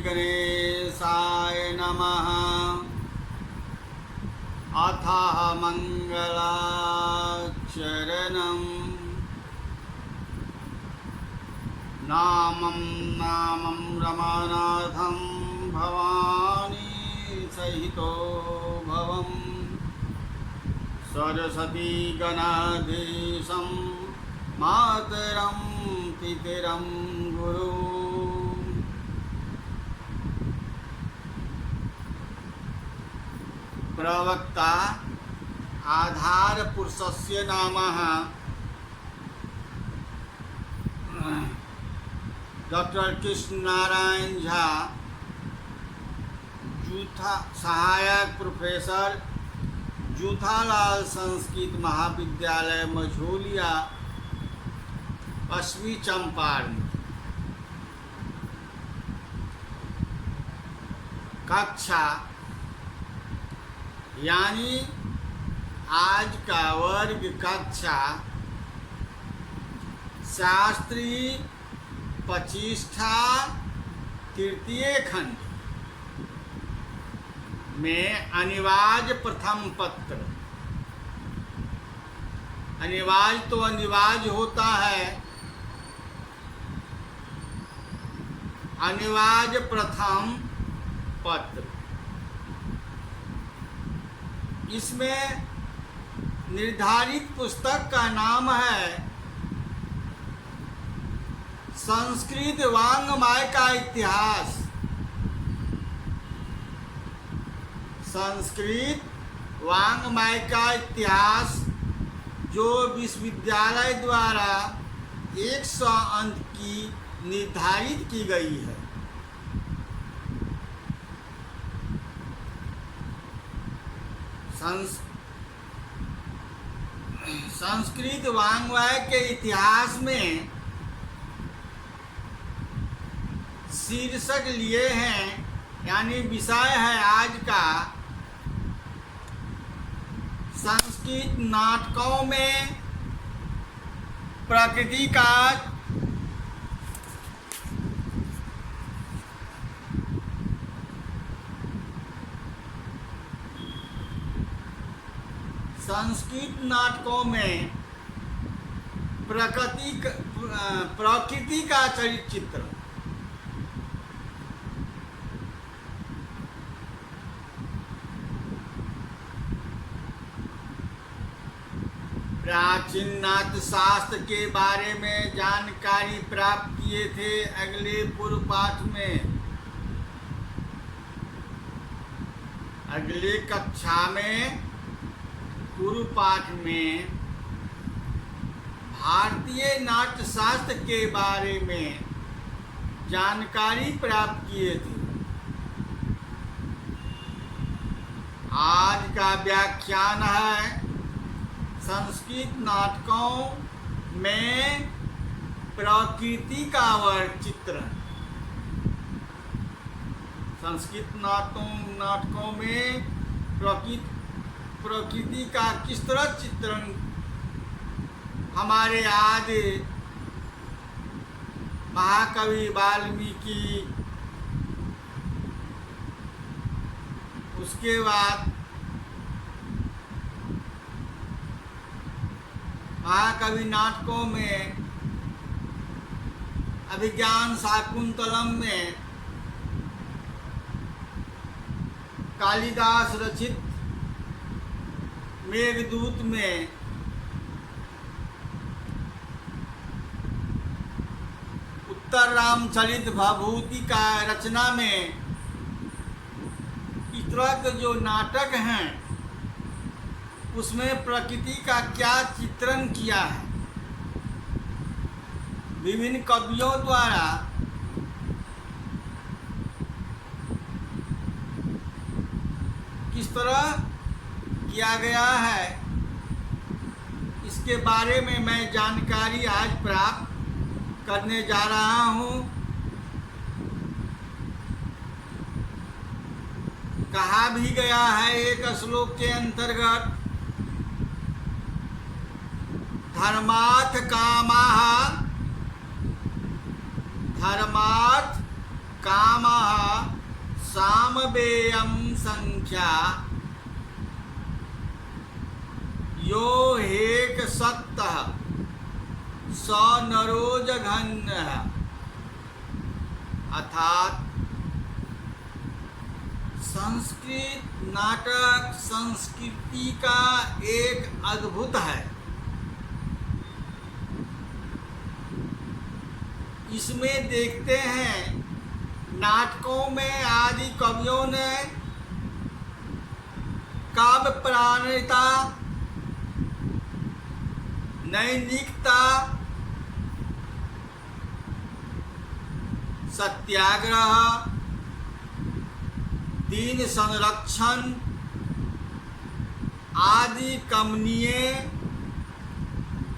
गणेशाय नमः। अथ मंगलाचरणम्। नामं रमानाथं भवानी सहितो भवम्। सरस्वती गणाधीशं मातरं पितरं गुरु। प्रवक्ता आधार पुरुषस्य नामः डॉक्टर कृष्ण नारायण झा, जूथा सहायक प्रोफेसर, जूथालाल संस्कृत महाविद्यालय मझोलिया, पश्चिमी चंपारण। कक्षा यानी आज का वर्ग कक्षा शास्त्री पचिष्ठा तृतीय खंड में अनिवार्य प्रथम पत्र। अनिवार्य तो अनिवार्य होता है, अनिवार्य प्रथम पत्र। इसमें निर्धारित पुस्तक का नाम है संस्कृत वाङ्मय का इतिहास। संस्कृत वाङ्मय का इतिहास जो विश्वविद्यालय द्वारा 100 अंक की निर्धारित की गई है। संस्कृत वाङ्मय के इतिहास में शीर्षक लिए हैं, यानी विषय है आज का संस्कृत नाटकों में प्रकृति का संस्कृत नाटकों में प्रकृति का चरित्र। प्राचीन नाट्य शास्त्र के बारे में जानकारी प्राप्त किए थे अगले पूर्व पाठ में। अगले कक्षा में पूर्व पाठ में भारतीय नाट्य शास्त्र के बारे में जानकारी प्राप्त किए थे। आज का व्याख्यान है संस्कृत नाटकों में प्रकृति का वर्णचित्रण। संस्कृत नाटकों में प्रकृति का किस तरह चित्रण हमारे आदि महाकवि वाल्मीकि, उसके बाद महाकवि नाटकों में अभिज्ञान शाकुंतलम में कालिदास रचित मेघदूत में उत्तर रामचरित भभूति का रचना में इस तरह के जो नाटक हैं उसमें प्रकृति का क्या चित्रण किया है। विभिन्न कवियों द्वारा किस तरह किया गया है, इसके बारे में मैं जानकारी आज प्राप्त करने जा रहा हूँ। कहा भी गया है एक श्लोक के अंतर्गत, धर्मार्थ कामः सामवेयं संख्या यो हेक सत्तः स नरो जघन्यः। अर्थात संस्कृत नाटक संस्कृति का एक अद्भुत है। इसमें देखते हैं नाटकों में आदि कवियों ने काव्य प्राणता, नैतिकता, सत्याग्रह, दीन संरक्षण आदि कमनीय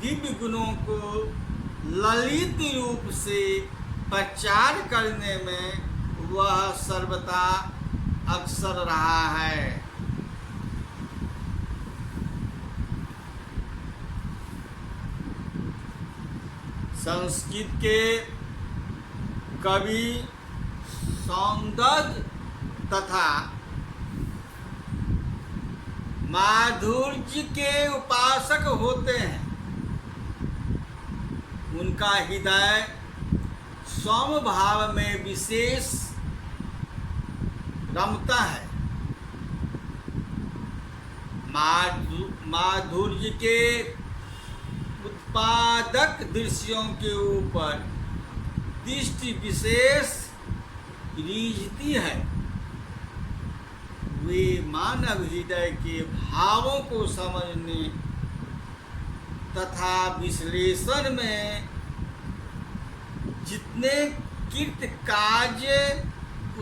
दिव्य गुणों को ललित रूप से प्रचार करने में वह सर्वदा अग्रसर रहा है। संस्कृत के कवि सौंदर्य तथा माधुर्य के उपासक होते हैं। उनका हृदय समभाव में विशेष रमता है। माधुर्य के उत्पादक दृश्यों के ऊपर दृष्टि विशेष रीझती है। वे मानव हृदय के भावों को समझने तथा विश्लेषण में जितने कृत कार्य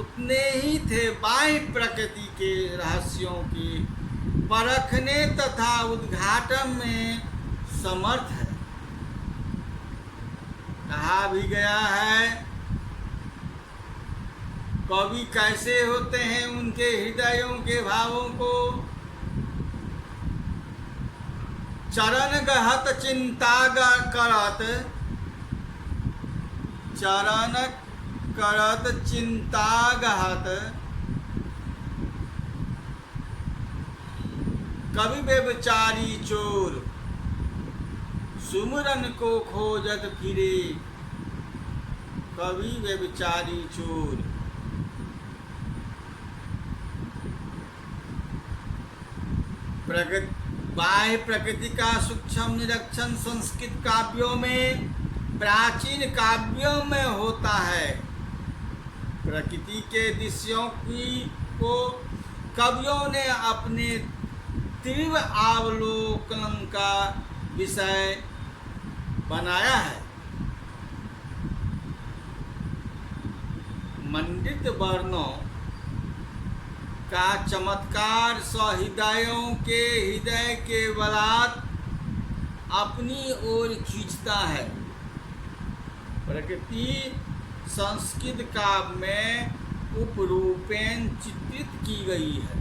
उतने ही थे बाह्य प्रकृति के रहस्यों के परखने तथा उद्घाटन में समर्थ है। कहा भी गया है, कवि कैसे होते हैं, उनके हृदयों के भावों को चरण गहत चिंता करत, चरण करत चिंता गहत, कवि व्यभिचारी चोर सुमरन को खोजत फिरे। कवि व्यभिचारी चोर। बाह्य प्रकृति का सूक्ष्म निरीक्षण संस्कृत काव्यों में, प्राचीन काव्यों में होता है। प्रकृति के दृश्यों को कवियों ने अपने तीव्र अवलोकन का विषय बनाया है। मंडित वर्णों का चमत्कार सहृदयों के हृदय के बलात् अपनी ओर खींचता है। प्रकृति संस्कृत काव्य में उपरूपेण चित्रित की गई है।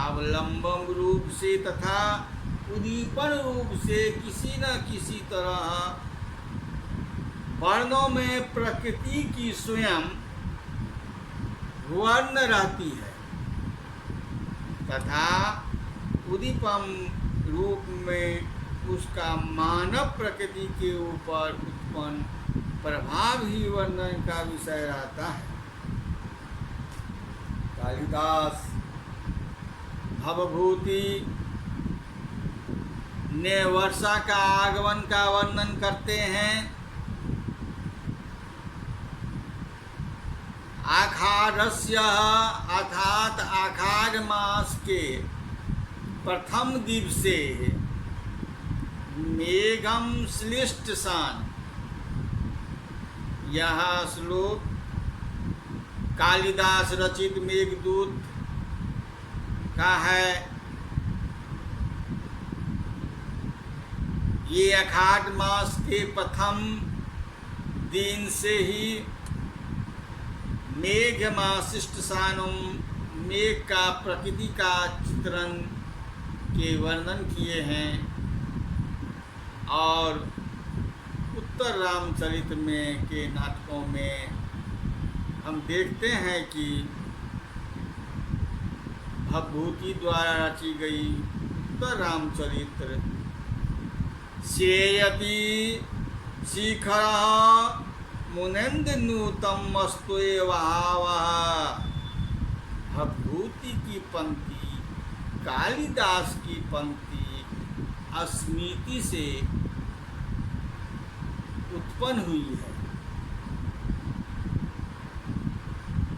अवलंबन रूप से तथा उद्दीपन रूप से किसी न किसी तरह वर्णों में प्रकृति की स्वयं वर्ण रहती है तथा उद्दीपन रूप में उसका मानव प्रकृति के ऊपर उत्पन्न प्रभाव ही वर्णन का विषय रहता है। कालिदास भवभूति ने वर्षा का आगमन का वर्णन करते हैं। आषाढ़स्य अर्थात आषाढ़ मास के प्रथम दिवसे मेघम श्लिष्टसान। यह श्लोक कालिदास रचित मेघदूत का है। ये आषाढ़ मास के प्रथम दिन से ही मेघ माशिष्ट सानुम, मेघ का प्रकृति का चित्रण के वर्णन किए हैं और उत्तर रामचरित में के नाटकों में हम देखते हैं कि भवभूति द्वारा रची गई तो रामचरित्र श्रेयति शिखर मुनेन्द्र नूतम मस्तुएवावः। भवभूति की पंक्ति, कालिदास की पंक्ति स्मृति से उत्पन्न हुई है,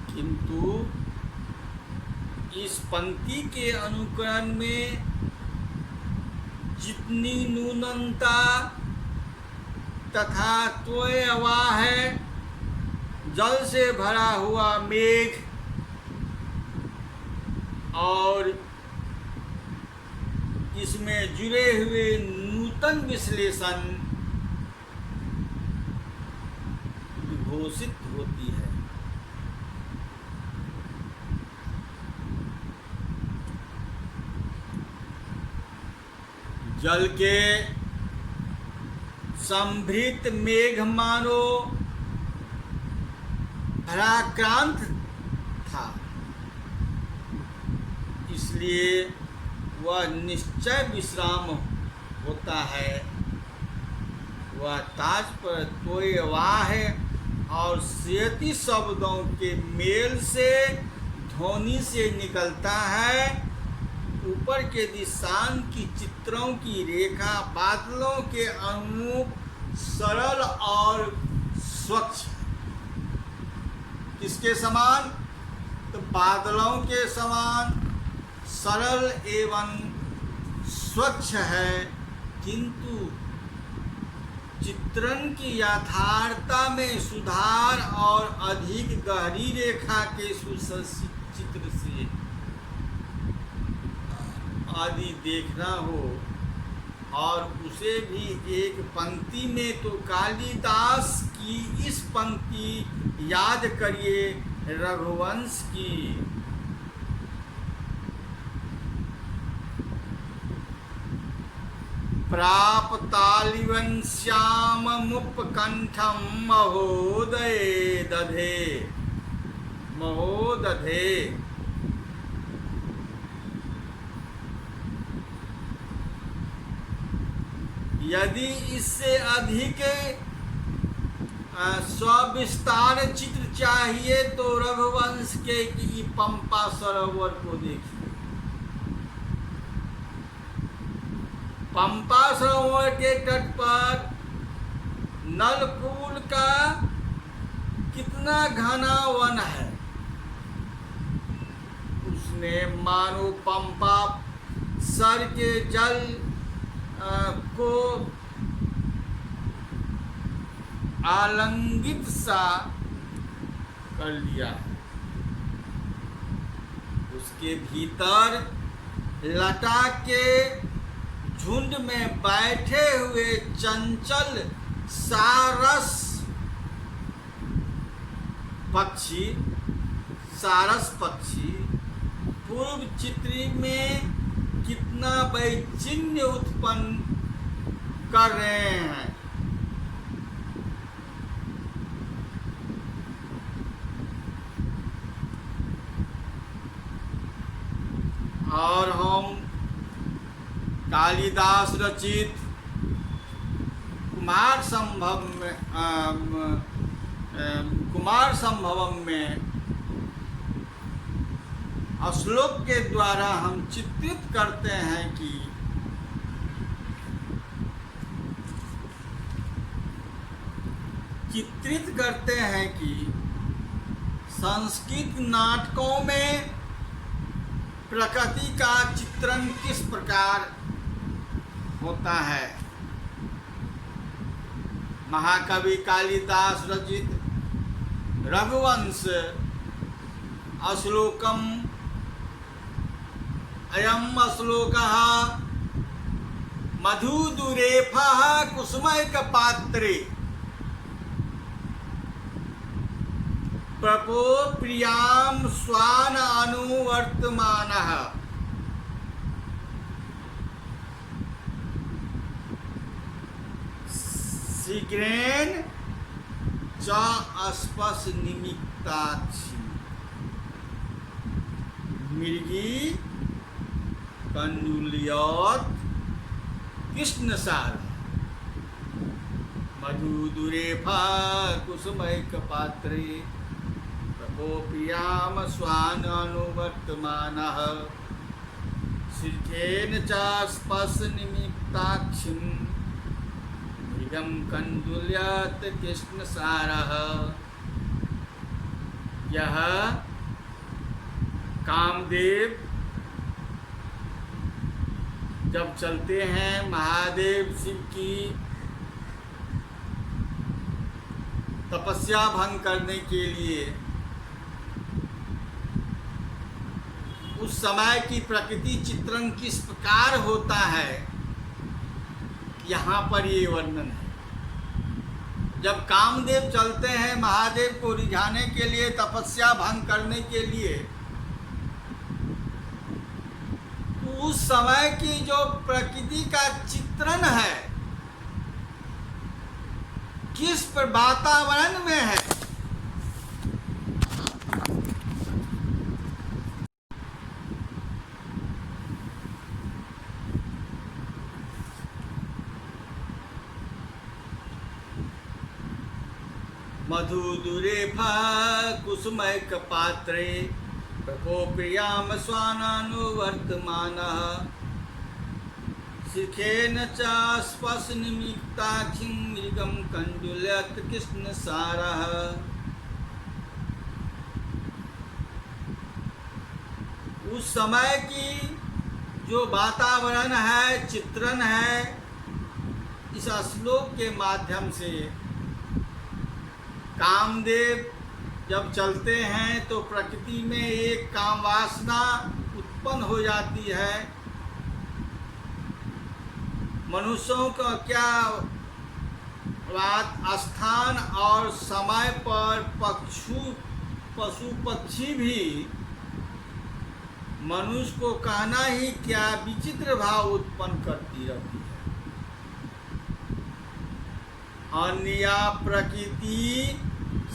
किंतु इस पंक्ति के अनुकरण में जितनी न्यूनता तथा त्वयवा है, जल से भरा हुआ मेघ और इसमें जुड़े हुए नूतन विश्लेषण घोषित होती है। जल के संभृत मेघ मानो भराक्रांत था, इसलिए वह निश्चय विश्राम होता है। वह ताज पर तोयवा है और सेती शब्दों के मेल से ध्वनि से निकलता है। ऊपर के दिशान की चित्रों की रेखा बादलों के अनुरूप सरल और स्वच्छ। किसके समान? तो बादलों के समान सरल एवं स्वच्छ है, किंतु चित्रण की यथार्थता में सुधार और अधिक गहरी रेखा के सुचित्र से आदि देखना हो और उसे भी एक पंक्ति में, तो कालिदास की इस पंक्ति याद करिए रघुवंश की। प्राप्तालिवंश्याम मुपकंठम महोदये दधे महोदधे। यदि इससे अधिक सविस्तार चित्र चाहिए तो रघुवंश के की पंपा सरोवर को देखिए। पंपा सरोवर के तट पर नलकूल का कितना घना वन है। उसने मानो पंपा सर के जल को आलिंगित सा कर लिया। उसके भीतर लता के झुंड में बैठे हुए चंचल सारस पक्षी पूर्व चित्र में कितना वैचिन्य उत्पन्न कर रहे हैं। और हम कालिदास रचित कुमार संभवम में श्लोक के द्वारा हम चित्रित करते हैं कि संस्कृत नाटकों में प्रकृति का चित्रण किस प्रकार होता है। महाकवि कालिदास रचित रघुवंश श्लोकम अयम श्लोकः मधुदुरेफः कुसुमैक पात्रे प्रपो प्रियां स्वान अनुवर्तमानः। शीघ्रेण च स्पर्श निमित्ताक्षी मृगी कंडुल्योत कृष्ण सार मधुदुरेफा कुसुमैक पात्रे प्रकोपियाम स्वान अनुवर्तमानः शीर्षेण च स्पर्श निमित्ताक्षिं मृगं कंडुल्यत कृष्ण सारः। यह कामदेव जब चलते हैं महादेव शिव की तपस्या भंग करने के लिए, उस समय की प्रकृति चित्रण किस प्रकार होता है, यहाँ पर ये वर्णन है। जब कामदेव चलते हैं महादेव को रिझाने के लिए, तपस्या भंग करने के लिए, तो उस समय की जो प्रकृति का चित्रण है किस वातावरण में है, मधुदुरेफा कुसुमैक पात्रे प्रकोपियाम स्वानानुवर्तमानः शिखेन च स्पर्श निमित्ताक्षिं मृगं कंडुल्यत कृष्ण सारः। उस समय की जो वातावरण है, चित्रण है, इस श्लोक के माध्यम से कामदेव जब चलते हैं तो प्रकृति में एक काम वासना उत्पन्न हो जाती है। मनुष्यों का क्या बात, स्थान और समय पर पशु पक्षी भी मनुष्य को कहना ही क्या विचित्र भाव उत्पन्न करती रहती है। अन्य प्रकृति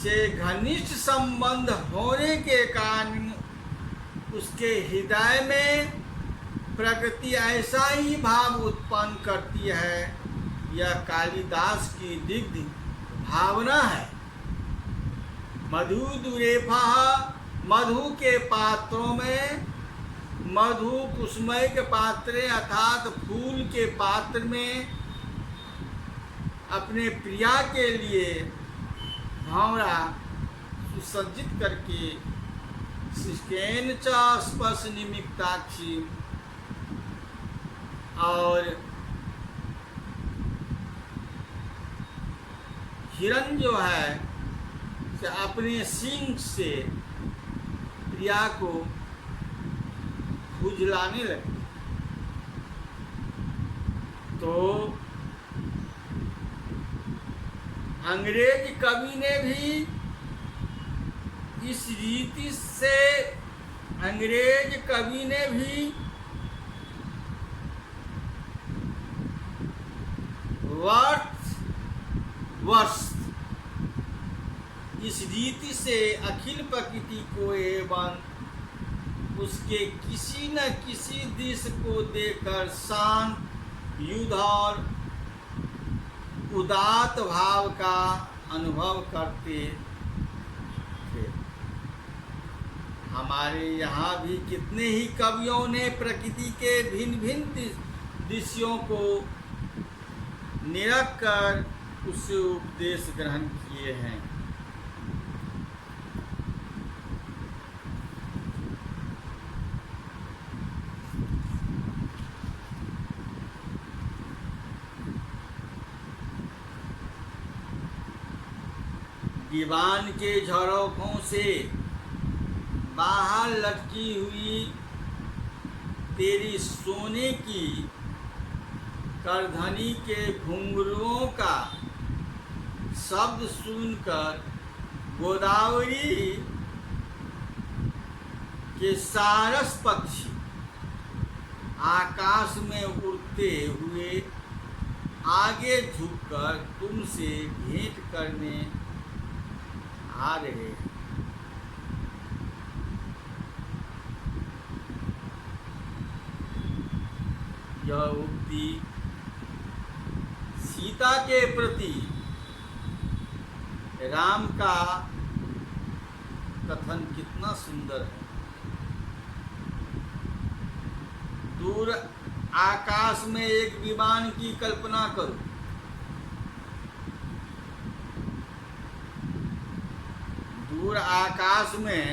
से घनिष्ठ संबंध होने के कारण उसके हृदय में प्रकृति ऐसा ही भाव उत्पन्न करती है। यह कालिदास की दिव्य भावना है। मधुदुरेफा, मधु के पात्रों में, मधु कुसुमय के पात्रे अर्थात फूल के पात्र में अपने प्रिया के लिए भंवरा सुसज्जित करके शिखेन च स्पर्श निमित्ताक्षी, और हिरण जो है अपने सींग से प्रिया को खुजलाने लगे। तो अंग्रेज कवि ने भी इस रीति से, अंग्रेज कवि ने भी वर्ष इस रीति से अखिल प्रकृति को एवं उसके किसी न किसी दृश्य को देकर शांत, युद्ध और उदात्त भाव का अनुभव करते थे। हमारे यहाँ भी कितने ही कवियों ने प्रकृति के भिन्न भिन्न दृश्यों को निरख कर उससे उपदेश ग्रहण किए हैं। दीवान के झरोखों से बाहर लटकी हुई तेरी सोने की करधनी के घुंघरुओं का शब्द सुनकर गोदावरी के सारस पक्षी आकाश में उड़ते हुए आगे झुककर तुमसे भेंट करने आ रहे हैं। यह उक्ति सीता के प्रति राम का कथन कितना सुंदर है। दूर आकाश में एक विमान की कल्पना करो। दूर आकाश में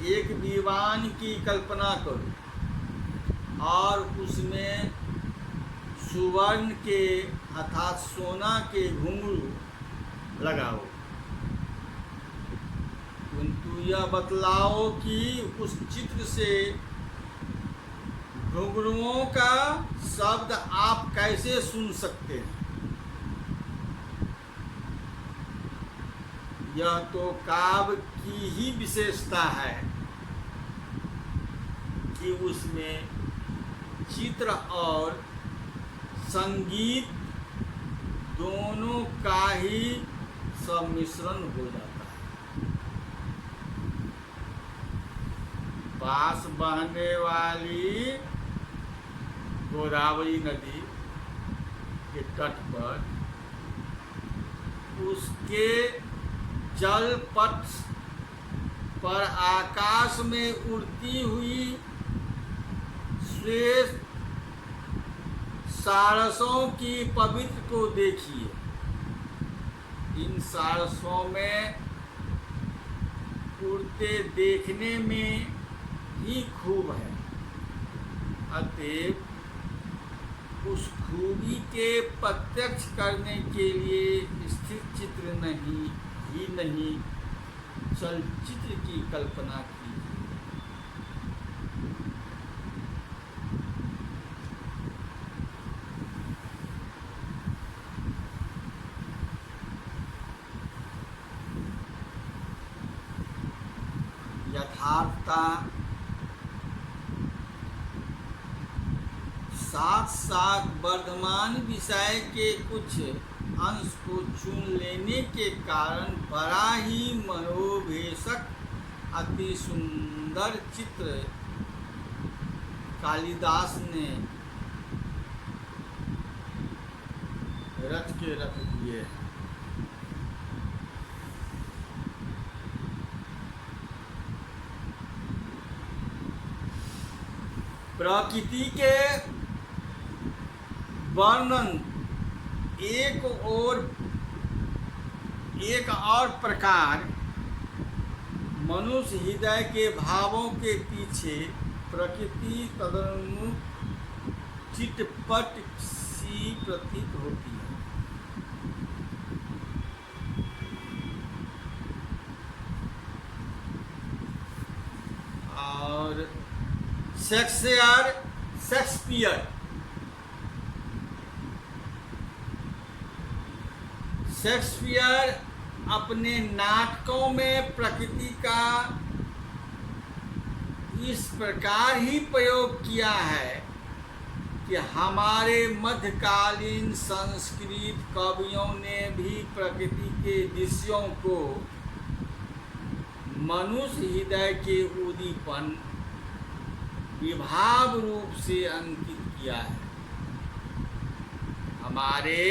एक विमान की कल्पना करो और उसमें सुवर्ण के अर्थात सोना के घुंघरू लगाओ। किंतु यह बतलाओ कि उस चित्र से घुंघरुओं का शब्द आप कैसे सुन सकते हैं। यह तो काव्य की ही विशेषता है कि उसमें चित्र और संगीत दोनों का ही सम्मिश्रण हो जाता है। पास बहने वाली गोदावरी नदी के तट पर उसके जल पथ पर आकाश में उड़ती हुई श्वेत सारसों की पवित्र को देखिए। इन सारसों में उड़ते देखने में ही खूब है। अतएव उस खूबी के प्रत्यक्ष करने के लिए स्थिर चित्र नहीं चलचित्र की कल्पना की। यथार्थता साथ साथ वर्धमान विषय के कुछ अंश को चुन लेने के कारण बड़ा ही मनोभेषक अति सुंदर चित्र कालिदास ने रच के रख दिए हैं। प्रकृति के वर्णन एक और प्रकार मनुष्य हृदय के भावों के पीछे प्रकृति तदनुरूप चिटपट सी प्रतीत होती है। और शेक्सपियर अपने नाटकों में प्रकृति का इस प्रकार ही प्रयोग किया है कि हमारे मध्यकालीन संस्कृत कवियों ने भी प्रकृति के दृश्यों को मनुष्य हृदय के उद्दीपन विभाव रूप से अंकित किया है। हमारे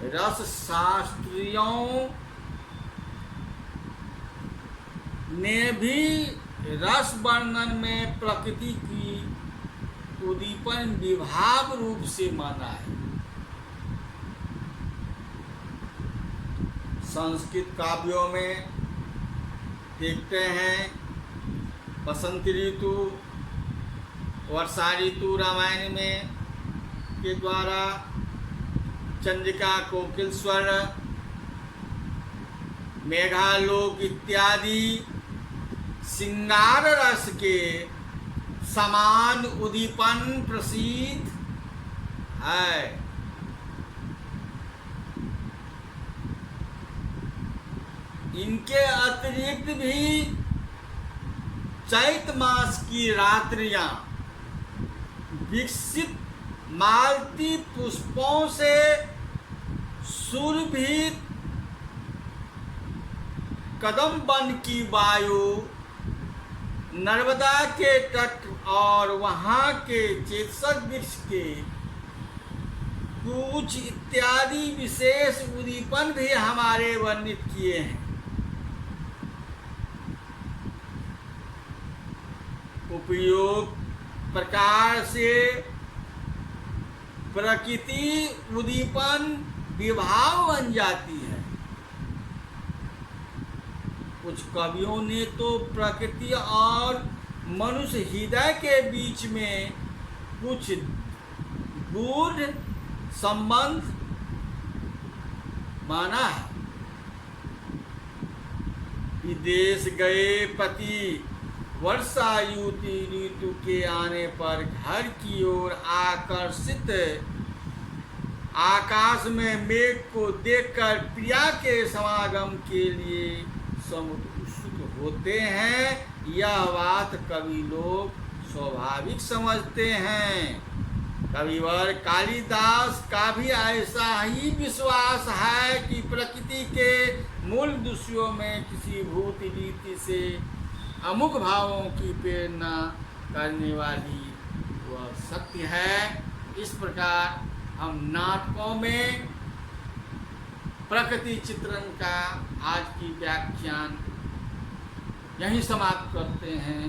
रस शास्त्रियों ने भी रस वर्णन में प्रकृति की उद्दीपन विभाव रूप से माना है। संस्कृत काव्यों में देखते हैं बसंत ऋतु, वर्षा ऋतु रामायण में के द्वारा चंद्रिका, कोकिल स्वर, मेघालोक इत्यादि श्रृंगार रस के समान उद्दीपन प्रसिद्ध है। इनके अतिरिक्त भी चैत मास की रात्रियां विकसित मालती पुष्पों से सुरभित कदम वन की वायु, नर्मदा के तट और वहाँ के चेतक वृक्ष के कुछ इत्यादि विशेष उद्दीपन भी हमारे वर्णित किए हैं। उपयोग प्रकार से प्रकृति उद्दीपन विभाव बन जाती है। कुछ कवियों ने तो प्रकृति और मनुष्य हृदय के बीच में कुछ गूढ़ संबंध माना है। विदेश गए पति वर्षा ऋतु के आने पर घर की ओर आकर्षित आकाश में मेघ को देखकर प्रिया के समागम के लिए उत्सुक होते हैं। यह बात कवि लोग स्वाभाविक समझते हैं। कविवर कालिदास का भी ऐसा ही विश्वास है कि प्रकृति के मूल दृश्यों में किसी भूत रीति से अमुक भावों की प्रेरणा करने वाली वह सत्य है। इस प्रकार हम नाटकों में प्रकृति चित्रण का आज की व्याख्यान यहीं समाप्त करते हैं।